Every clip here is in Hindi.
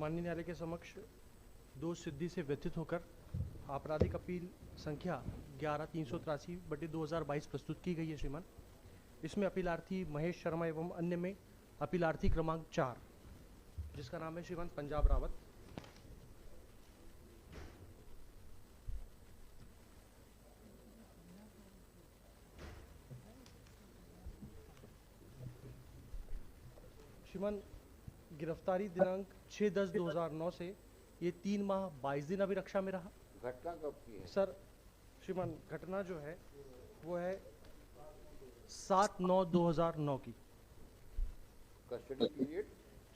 माननीय न्यायालय के समक्ष दोष सिद्धि से व्यथित होकर आपराधिक अपील संख्या 11-383/2022 प्रस्तुत की गई है श्रीमान। इसमें अपीलार्थी महेश शर्मा एवं अन्य में अपीलार्थी क्रमांक 4 जिसका नाम है श्रीमान पंजाब रावत। श्रीमान गिरफ्तारी दिनांक 6/10/2009 से ये 3 माह 22 दिन अभिरक्षा में रहा। घटना कब की है सर श्रीमान घटना जो है वो है 7/9/2009 की। कस्टडी पीरियड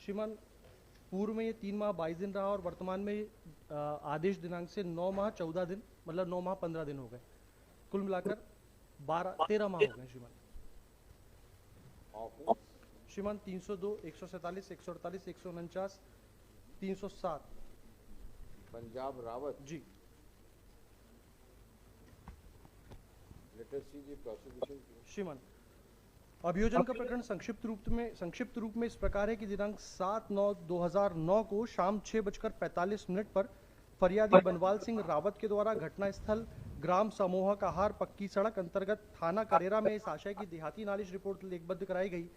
श्रीमान पूर्व में ये 3 माह 22 दिन रहा और वर्तमान में आदेश दिनांक से 9 माह 14 दिन मतलब 9 माह 15 दिन हो गए। कुल मिलाकर 13 माह हो गए श्रीमान। ऑफेंस श्रीमान 302, 147, 148, 149, 307। Punjab Rawat ji let us see the prosecution. श्रीमान अभियोजन का प्रकरण संक्षिप्त रूप में इस प्रकार है कि दिनांक 7/9/2009 को शाम 6:45 पर फरियादी बनवाल सिंह रावत के द्वारा घटनास्थल ग्राम समूह का हार पक्की सड़क अंतर्गत थाना करेरा में इस आशय की देहाती नालिश रिपोर्ट लेखबद्ध कराई गई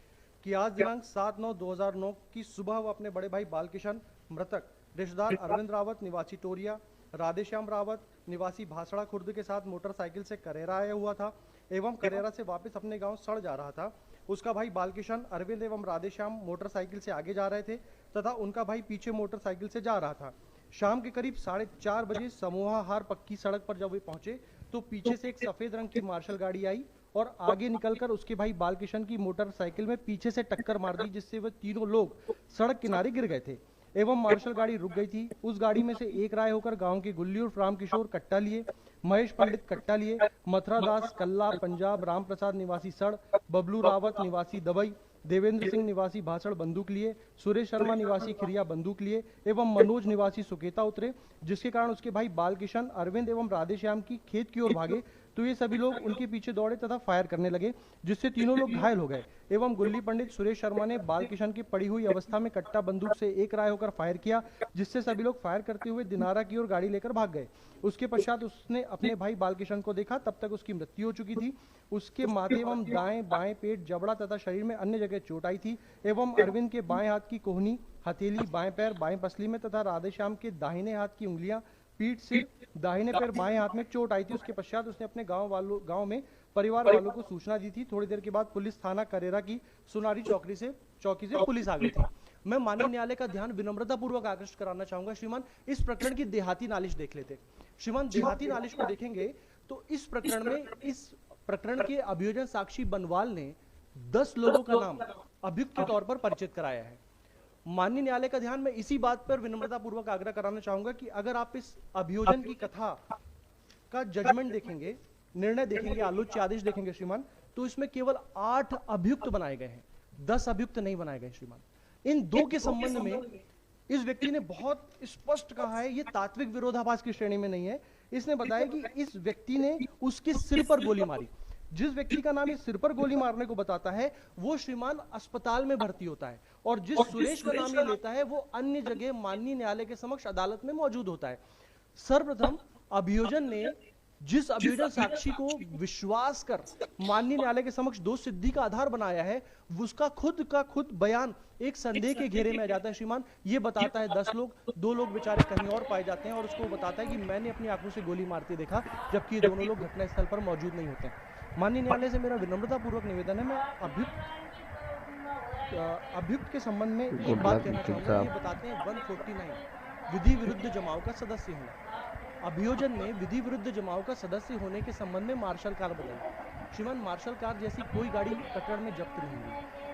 कि आज दिनांक 7/9/2009 की सुबह वह अपने बड़े भाई बालकिशन मृतक रिश्तेदार अरविंद रावत निवासी टोरिया, राधेश्याम रावत निवासी भासड़ा खुर्द के साथ मोटरसाइकिल से करेरा आया हुआ था एवं करेरा से वापस अपने गांव सड़ जा रहा था। उसका भाई बालकिशन अरविंद एवं राधेश्याम मोटरसाइकिल से आगे जा रहे थे तथा उनका भाई पीछे मोटरसाइकिल से जा रहा था। शाम के करीब 4:30 बजे समूहा हार पक्की सड़क पर जब वे पहुंचे तो पीछे से एक सफेद रंग की मार्शल गाड़ी आई और आगे निकलकर उसके भाई बालकिशन की मोटरसाइकिल में पीछे से टक्कर मार दी, जिससे वे तीनों लोग सड़क किनारे गिर गए थे एवं मार्शल गाड़ी रुक गई थी। उस गाड़ी में से एक राय होकर गांव के गुल्ली और राम किशोर कट्टा लिए, महेश पंडित कट्टा लिए, मथुरा दास कल्ला पंजाब, राम प्रसाद निवासी सड़, बबलू रावत निवासी दबई, देवेंद्र सिंह निवासी भासड़ बंदूक लिए, सुरेश शर्मा निवासी खिरिया बंदूक लिए एवं मनोज निवासी सुकेता उतरे, जिसके कारण उसके भाई बालकिशन अरविंद एवं राधेश्याम की खेत की ओर भागे तो ये सभी लोग उनके पीछे दौड़े तथा फायर करने लगे, जिससे तीनों लोग घायल हो गए एवं गुल्ली पंडित सुरेश शर्मा ने बालकिशन की पड़ी हुई अवस्था में कट्टा बंदूक से एक राय होकर फायर किया, जिससे सभी लोग फायर करते हुए दिनारा की ओर गाड़ी लेकर भाग गए। उसके पश्चात उसने अपने भाई बालकिशन को देखा, तब तक उसकी मृत्यु हो चुकी थी। उसके माथे एवं दाएं बाएं पेट, जबड़ा तथा शरीर में अन्य जगह चोट आई थी एवं अरविंद के बाएं हाथ की कोहनी, हथेली, बाएं पैर, बाएं पसली में तथा राधेश्याम के दाहिने हाथ की उंगलियां, पीठ से दाहिने पैर, बाएं हाथ में चोट आई थी। उसके पश्चात उसने अपने गांव में परिवार वालों को सूचना दी थी। थोड़ी देर के बाद पुलिस थाना करेरा की सुनारी चौकी से पुलिस आ गई थी। मैं माननीय न्यायालय का ध्यान विनम्रता पूर्वक आकृष्ट कराना चाहूंगा। श्रीमान इस प्रकरण की देहाती नालिश देख लेते। श्रीमान देहाती नालिश को देखेंगे तो इस प्रकरण के अभियोजन साक्षी बनवाल ने 10 लोगों का नाम अभियुक्त के तौर पर परिचित कराया है। माननीय न्यायालय का ध्यान मैं इसी बात पर विनम्रता पूर्वक आग्रह कराना चाहूंगा कि अगर आप इस अभियोजन की कथा का जजमेंट देखेंगे, निर्णय देखेंगे, आलोच्य आदेश देखेंगे श्रीमान, तो इसमें केवल 8 अभियुक्त बनाए गए हैं, 10 अभियुक्त नहीं बनाए गए श्रीमान। इन 2 के संबंध में इस व्यक्ति ने बहुत स्पष्ट कहा है, ये तात्विक विरोधाभास की श्रेणी में नहीं है। इसने बताया कि इस व्यक्ति ने उसके सिर पर गोली मारी। जिस व्यक्ति का नाम इस सिर पर गोली मारने को बताता है वो श्रीमान अस्पताल में भर्ती होता है और जिस सुरेश का नाम ये लेता है वो अन्य जगह माननीय न्यायालय के समक्ष अदालत में मौजूद होता है। सर्वप्रथम अभियोजन ने जिस अभियोजन साक्षी को विश्वास कर माननीय न्यायालय के समक्ष दोष सिद्धि का आधार बनाया है, उसका खुद बयान एक संदेह के घेरे में आ जाता है श्रीमान। ये बताता है 10 लोग, 2 लोग बेचारे कहीं और पाए जाते हैं और उसको बताता है कि मैंने अपनी आंखों से गोली मारते देखा, जबकि ये दोनों लोग घटनास्थल पर मौजूद नहीं होते। माननीय न्यायालय से मेरा विनम्रता पूर्वक निवेदन है, मैं अभियुक्त के संबंध में एक बात कहना चाहूंगा। ये बताते हैं 149 विधि विरुद्ध जमाव का सदस्य होना। अभियोजन ने विधि विरुद्ध जमाव का सदस्य होने के संबंध में मार्शल कार बताई। श्रीमान मार्शल कार जैसी कोई गाड़ी प्रकरण में जब्त नहीं हुई,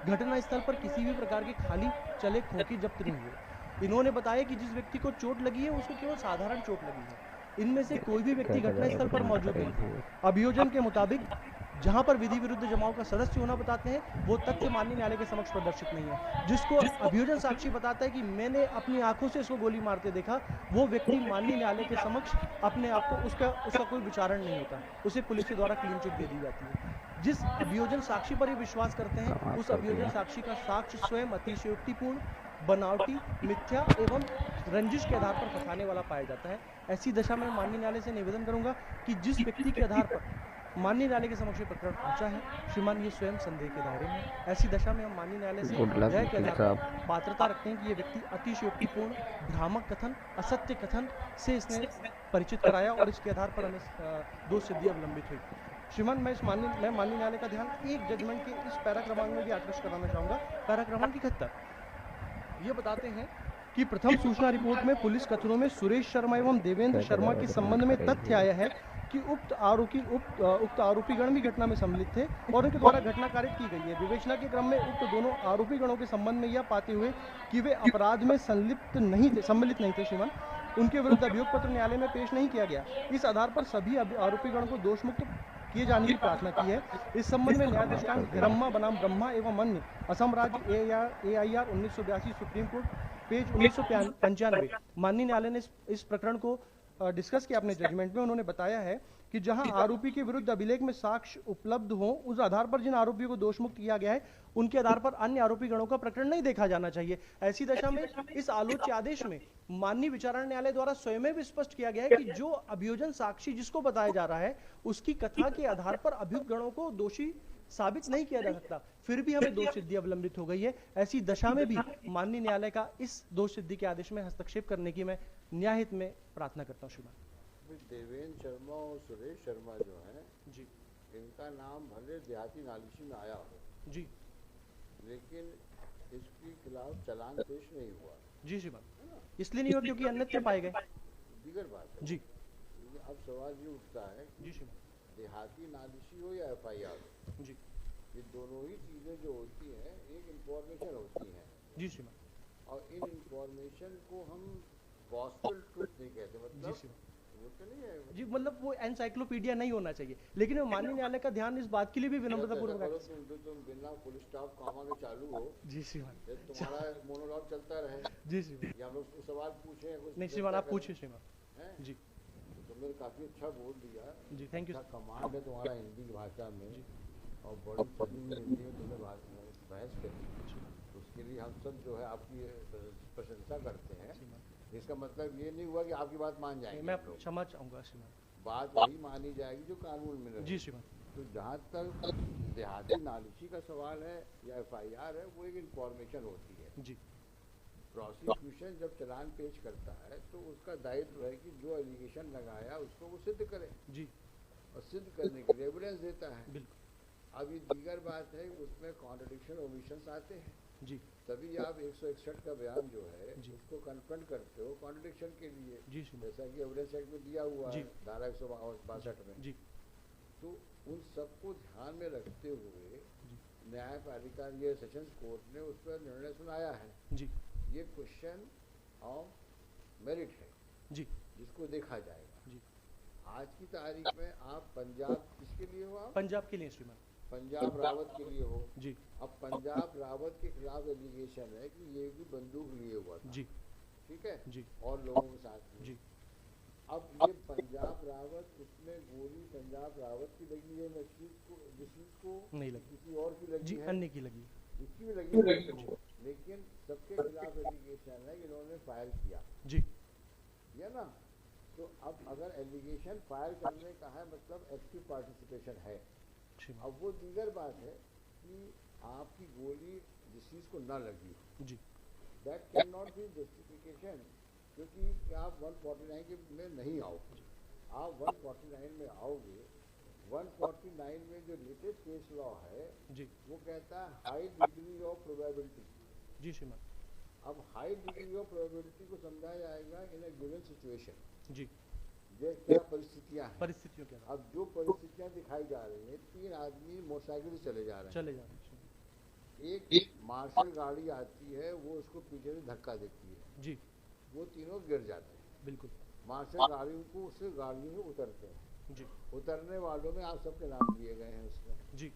घटनास्थल पर किसी भी प्रकार के खाली चले खोखे जब्त नहीं हुए। इन्होंने बताया कि जिस व्यक्ति को चोट लगी है उसको केवल साधारण चोट लगी है, इनमें से कोई भी व्यक्ति घटनास्थल पर मौजूद नहीं थे। अभियोजन के मुताबिक जहां पर विधि विरुद्ध जमाव का सदस्य होना बताते हैं वो तथ्य माननीय न्यायालय के समक्ष प्रदर्शित नहीं है। जिसको अभियोजन साक्षी बताता है कि मैंने अपनी आंखों से इसको गोली मारते देखा, वो व्यक्ति माननीय न्यायालय के समक्ष अपने आप को उसका कोई विचारण नहीं होता, उसे पुलिस के द्वारा क्लीन चिट दे दी जाती है। जिस अभियोजन साक्षी पर ये विश्वास करते हैं उस अभियोजन साक्षी का साक्ष्य स्वयं अतिशयोक्तिपूर्ण, बनावटी, मिथ्या एवं रंजिश के आधार पर फंसाने वाला पाया जाता है। ऐसी दशा में माननीय न्यायालय से निवेदन करूंगा कि जिस व्यक्ति के आधार पर माननीय न्यायालय के समक्ष प्रकरण पहुंचा है, श्रीमान ये स्वयं संदेह के दायरे में है। ऐसी दशा में हम माननीय न्यायालय से दया के आधार पर पात्रता रखते हैं कि ये व्यक्ति अतिशयोक्तिपूर्ण, भ्रामक कथन, असत्य कथन से इसने परिचित कराया और इसके आधार पर हमें दोष सिद्धि अवलंबित हुई। श्रीमान, मैं माननीय न्यायालय का ध्यान एक जजमेंट के इस पैरा क्रमांक में भी आकृष्ट कराना चाहूंगा। पैरा क्रमांक 71 ये बताते हैं कि प्रथम सूचना रिपोर्ट में पुलिस कथनों में सुरेश शर्मा एवं देवेंद्र शर्मा के संबंध में तथ्य आया है कि उक्त आरोपीगण भी घटना में सम्मिलित थे और उनके द्वारा घटना कारित की गई है। विवेचना के क्रम में उक्त दोनों आरोपीगणों के संबंध में यह पाते हुए कि वे अपराध में सम्मिलित नहीं थे श्रीमान, उनके विरुद्ध अभियोग पत्र न्यायालय में पेश नहीं किया गया। इस आधार पर सभी आरोपीगणों को दोष मुक्त किए जाने की प्रार्थना की है। इस संबंध में न्यायाधीश हिरम्मा बनाम ब्रह्मा एवं अन्य असम राज्य AIR 1982 सुप्रीम कोर्ट पेज 1995 माननीय न्यायालय ने इस प्रकरण को डिस्कस किया अपने जजमेंट में। उन्होंने बताया है कि जहां आरोपी के विरुद्ध अभिलेख में साक्ष्य उपलब्ध हो, उस आधार पर जिन आरोपियों को दोष मुक्त किया गया है उनके आधार पर अन्य आरोपी गणों का प्रकरण नहीं देखा जाना चाहिए। ऐसी दशा में इस आलोच्य आदेश में माननीय विचारण न्यायालय द्वारा स्वयं भी स्पष्ट किया गया है कि जो अभियोजन साक्षी जिसको बताया जा रहा है उसकी कथा के आधार पर अभियुक्त गणों को दोषी साबित नहीं किया जा सकता, फिर भी हमें दोष सिद्धि अवलंबित हो गई है। ऐसी दशा में भी माननीय न्यायालय का इस दोष सिद्धि के आदेश में हस्तक्षेप करने की मैं न्यायहित में प्रार्थना करता हूँ। श्रीमान, देवेंद्र शर्मा और सुरेश शर्मा जो है जी, इनका नाम भले देहाती नालिशी में आया हो जी, लेकिन इसके खिलाफ चालान पेश नहीं हुआ। जी श्रीमान, इसलिए नहीं हुआ क्योंकि अन्यत्र पाए गए। दीगर बात है जी, अब सवाल ये उठता है जी श्रीमान, देहाती नालिशी हो या FIR हो, जी, ये दोनों ही चीजें जो होती हैं एक इंफॉर्मेशन होती हैं जी श्रीमान, और इन इंफॉर्मेशन को हम गॉस्पेल ट्रुथ नहीं कहते, जी मतलब श्रीमान, वो तो नहीं है जी, मतलब वो एनसाइक्लोपीडिया नहीं होना चाहिए, लेकिन माननीय न्यायालय का ध्यान इस बात के लिए भी विनम्रता पूर्वक। तुम बिना फुल स्टॉप कॉमा के चालू हो, जी श्रीमान, तुम्हारा मोनोलॉग चलता रहे, जी श्रीमान, या हम लोग सवाल पूछे कुछ नहीं श्रीमान, आप पूछिए श्रीमान। हैं? जी, तुमने काफी अच्छा बोल दिया, जी, थैंक यू। अच्छा कमांड है तुम्हारा हिंदी भाषा में और बड़ी सदी हिंदी में तुमने बहस करी, उसके लिए हम सब जो है आपकी प्रशंसा करते हैं। इसका मतलब ये नहीं हुआ कि आपकी बात मान जाएंगे, मैं क्षमा चाहूंगा श्रीमान, बात वही मानी जाएगी जो कानून में रहे। जी श्रीमान, तो जहाँ तक देहाती नालिशी का सवाल है या FIR है, वो एक इंफॉर्मेशन होती है। जी, प्रोसिक्यूशन जब चालान पेश करता है तो उसका दायित्व है कि जो एलिगेशन लगाया उसको वो सिद्ध करे, जी, और सिद्ध करने के लिए एविडेंस देता है। बिल्कुल, अब ये दीगर बात है, उसमें कॉन्ट्रडिक्शन ओमिशंस आते हैं, जी, तभी आप 161 का बयान जो है जी, उसको कन्फ्रंट करते हो कॉन्ट्रडिक्शन के लिए, जी श्रीमान, जैसा कि एविडेंस एक्ट में दिया हुआ जी, है धारा 162 में। जी, तो उन सबको ध्यान में रखते हुए जी, न्यायपालिका ये सेशंस कोर्ट ने उस पर निर्णय सुनाया है। जी, ये क्वेश्चन ऑफ मेरिट है, जी, जिसको देखा जाएगा। जी, आज की तारीख में आप पंजाब किसके लिए हो? आप पंजाब के लिए श्रीमान, पंजाब रावत के लिए हो। जी, अब पंजाब रावत के खिलाफ एलिगेशन है कि ये भी बंदूक लिए हुआ था, जी, ठीक है, जी, और लोगों के साथ में। जी, अब ये पंजाब रावत, उसमें गोली पंजाब रावत की लगी है, नशीद को नहीं लगी, किसी और की लगी जी, है, अन्य की लगी, इसकी भी लगी है, लेकिन सबके खिलाफ एलिगेशन है कि इन्होंने फायर किया, जी, या ना। तो अब अगर एलिगेशन फायर करने का है मतलब एक्टिव पार्टिसिपेशन है। श्रीमान, अब वो दीगर बात है कि आपकी गोली डिसीज को ना लगी, जी, that can not be justification, क्योंकि आप 149 के में नहीं आओ, आप 149 में आओगे। 149 में जो लेटेस्ट केस लॉ है जी, वो कहता है हाई डिग्री ऑफ प्रोबेबिलिटी। जी श्रीमान, अब हाई डिग्री ऑफ प्रोबेबिलिटी को समझा जाएगा इन ए गिवन सिचुएशन, जी, जो क्या परिस्थितियां हैं। परिस्थितियों के आधार अब जो परिस्थितियां दिखाई जा रही हैं, 3 आदमी मोटरसाइकिल से चले जा रहे हैं, चले जा रहे हैं श्रीमान, एक मार्शल गाड़ी आती है, वो उसको पीछे से धक्का देती है, जी, वो तीनों गिर जाते हैं। बिल्कुल, मार्शल गाड़ी को उससे गाड़ी में उतरते हैं, जी, उतरने वालों में आप सबके नाम दिए गए हैं उसमें। जी,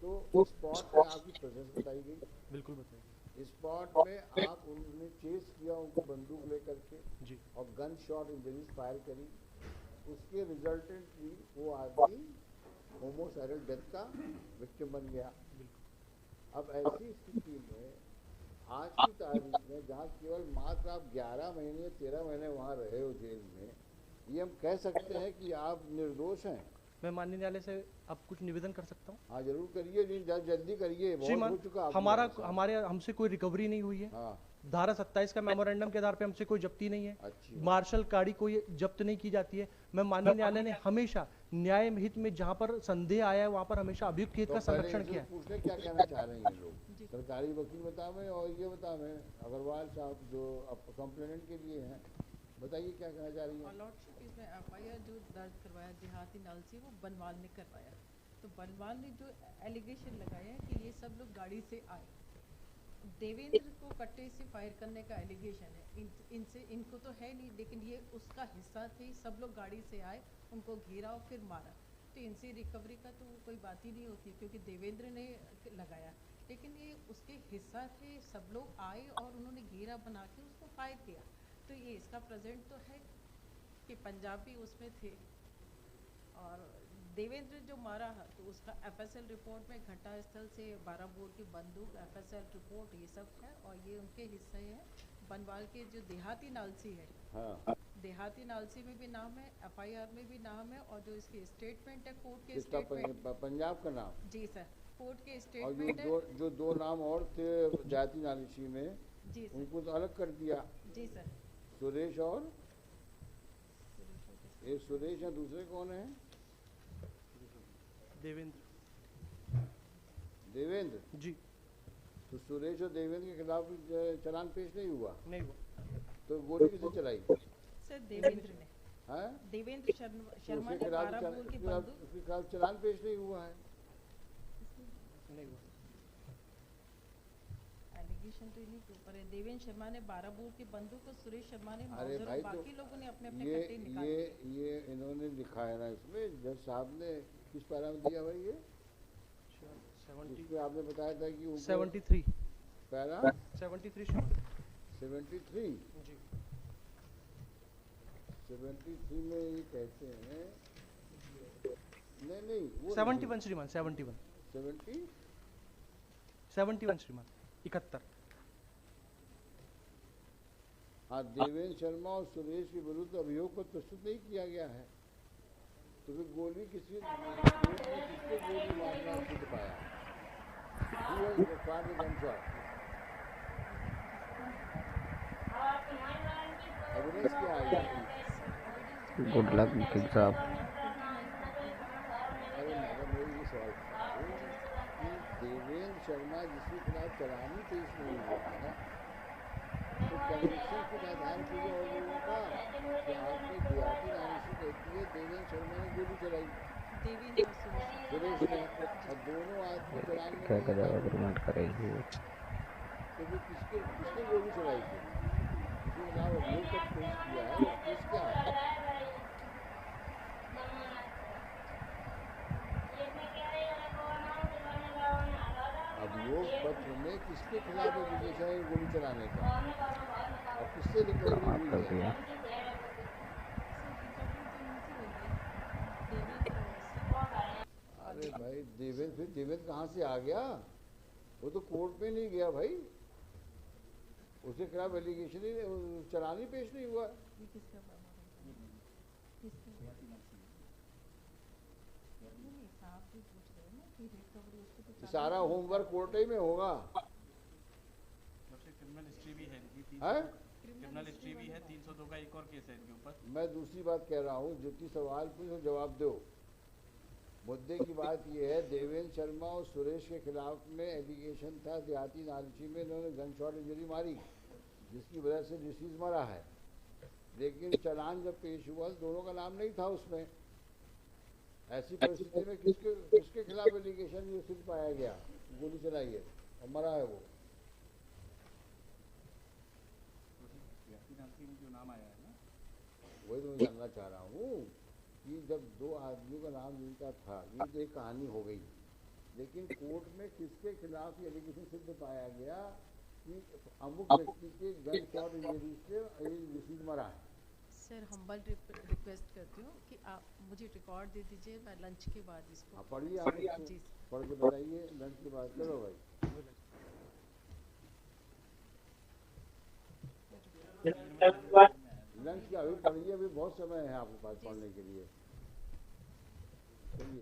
तो उस स्पॉट पे आपकी प्रेजेंस बताई गई, बिल्कुल बताइए, स्पॉट में आप उन्होंने चेस किया उनको बंदूक लेकर के, जी, और गन शॉट इंजरीज फायर करी, उसके रिजल्टेंटली वो आदमी होमोसाइडल डेथ का विक्टिम बन गया। बिल्कुल, अब ऐसी स्थिति में आज की तारीख में जहाँ केवल मात्र आप 11 महीने 13 महीने वहाँ रहे हो जेल में, ये हम कह सकते हैं कि आप निर्दोष हैं? मैं माननीय न्यायालय से अब कुछ निवेदन कर सकता हूँ? हाँ जरूर करिए, जल्दी करिए, बहुत श्रीमान, हो चुका आपके हमारा साथ। हमारे हमसे कोई रिकवरी नहीं हुई है। हाँ धारा 27 का मेमोरेंडम के आधार पे हमसे कोई जब्ती नहीं है। अच्छी बात। मार्शल गाड़ी कोई जब्त नहीं की जाती है। मैं माननीय न्यायालय ने हमेशा न्याय हित में जहां पर संदेह आया है वहां पर हमेशा अभियुक्त के हित तो का पहले संरक्षण इनसे किया है। पूछ ले क्या कहना चाह रहे हैं ये लोग। सरकारी वकील बतावे और ये बतावे अग्रवाल साहब जो कंप्लेनेंट के लिए हैं, बताइए क्या कहना चाह रही हैं। लॉर्डशिप इसमें एफआईआर जो दर्ज करवाया देहाती नल से वो बनवाल ने करवाया। तो बनवाल ने जो एलिगेशन लगाया है कि ये सब लोग गाड़ी से आए, देवेंद्र को कट्टे से फायर करने का एलिगेशन है। इनसे इनको तो है नहीं, लेकिन ये उसका हिस्सा थे। सब लोग गाड़ी से आए, उनको घेरा और फिर मारा। तो इनसे रिकवरी का तो कोई बात ही नहीं होती क्योंकि देवेंद्र ने लगाया, लेकिन ये उसके हिस्सा थे। सब लोग आए और उन्होंने घेरा बना के उसको फायर किया। तो ये इसका प्रेजेंट तो है कि पंजाबी उसमें थे। और देवेंद्र जो मारा है तो उसका एफएसएल रिपोर्ट में घटना स्थल से 12 बोर की बंदूक, एफएसएल रिपोर्ट ये सब है और ये उनके हिस्से हैं। बनवाल के जो देहाती नालसी है, हाँ देहाती नालसी में भी नाम है, एफआईआर में भी नाम है, और जो इसकी स्टेटमेंट है कोर्ट के किसका स्टेटमेंट। पंजाब का नाम? जी सर, कोर्ट के और स्टेटमेंट है। जो दो नाम और थे जाति नालिशी में, जी सर। उनको तो अलग कर दिया, जी सर। सुरेश और एक सुरेश है, दूसरे कौन है? देवेंद्र। देवेंद्र जी तो सुरेश और देवेंद्र के खिलाफ चालान पेश नहीं हुआ, नहीं हुआ। तो गोली किसने चलाई? सर देवेंद्र ने, है देवेंद्र शर्मा ने 12 बोर की बंदूक। उसके खिलाफ चालान पेश नहीं हुआ है। नहीं हुआ। एलिगेशन तो इन्हीं के ऊपर है। देवेंद्र शर्मा ने 12 बोर की बंदूक और सुरेश शर्मा ने अरे मौजूद, भाई, बाकी तो लोगों ने अपने अपने कट्टे निकाले। ये इन्होंने लिखा है ना इसमें, जज साहब ने किस पैरा में दिया भाई? ये इसमें आपने बताया था कि 73 पैरा 73 श्रीमान। 73 जी 73 में ये कहते हैं, नहीं वो 71 श्रीमान। 71 श्रीमान। 71। हाँ, देवेंद्र शर्मा और सुरेश के विरुद्ध अभियोग को प्रस्तुत नहीं किया गया है। तो फिर गोली किसके गोली मारना सिद्ध पाया? एविडेंस क्या आ गया? गुड लक वकील साहब। अरे मैडम, मेरी ये सवाल कि देवेंद्र शर्मा जिसके खिलाफ चालानी पेश नहीं हुआ है, तो कन्विक्शन के आधार पर और लोगों का कि आपने देहाती नालिशी कहती है देवेंद्र शर्मा ने गोली चलाई, देवेंद्र और सुरेश ने, और दोनों आदमी चालान में क्या नहीं करेगा, थे। एग्रीमेंट करेगी। तो फिर किसने गोली चलाई थी? जिसके खिलाफ अभियोग तक पेश किया है, वो केस क्या है? अभियोग पत्र में किसके खिलाफ एप्लीकेशन है गोली चलाने का, और किससे रिकवरी समाप्त कर हुई है? दिया। अरे भाई, देवेंद्र कहाँ से आ गया? वो तो कोर्ट में नहीं गया भाई, उसके खिलाफ एलिगेशन ही चालान ही पेश नहीं हुआ। सारा होमवर्क कोर्ट ही में होगा। क्रिमिनल हिस्ट्री भी है इनकी, है? क्रिमिनल हिस्ट्री भी है, 302 का एक और केस है इनके ऊपर। मैं दूसरी बात कह रहा हूँ, जितनी सवाल पूछो जवाब दो। मुद्दे की बात यह है, देवेंद्र शर्मा और सुरेश के खिलाफ में एलिगेशन था देहाती नालिशी में इन्होंने गन शॉट इंजरी मारी, जिसकी वजह से डिसीज मरा है। लेकिन चालान जब पेश हुआ तो दोनों का नाम नहीं था उसमें। ऐसी परिस्थिति में किसके खिलाफ एलिगेशन ये सिद्ध पाया गया गोली चलाई है और मरा है वो? जो नाम आया है ना, वही तो मैं जानना चाह रहा हूँ कि जब दो आदमियों का नाम जिनका था, ये तो एक कहानी हो गई, लेकिन कोर्ट में किसके खिलाफ ये एलिगेशन सिद्ध पाया गया कि अमुक व्यक्ति के गन शॉट इंजरी से डिसीज मरा है? सर हम्बल रिक्वेस्ट करती हूँ कि आप मुझे रिकॉर्ड दे दीजिए, मैं लंच के बाद इसको। पढ़िए आप, जी पढ़ के बताइए लंच के बाद। चलो भाई। लंच की अभी पढ़िए, अभी बहुत समय है आपके पास पढ़ने के लिए। चलिए।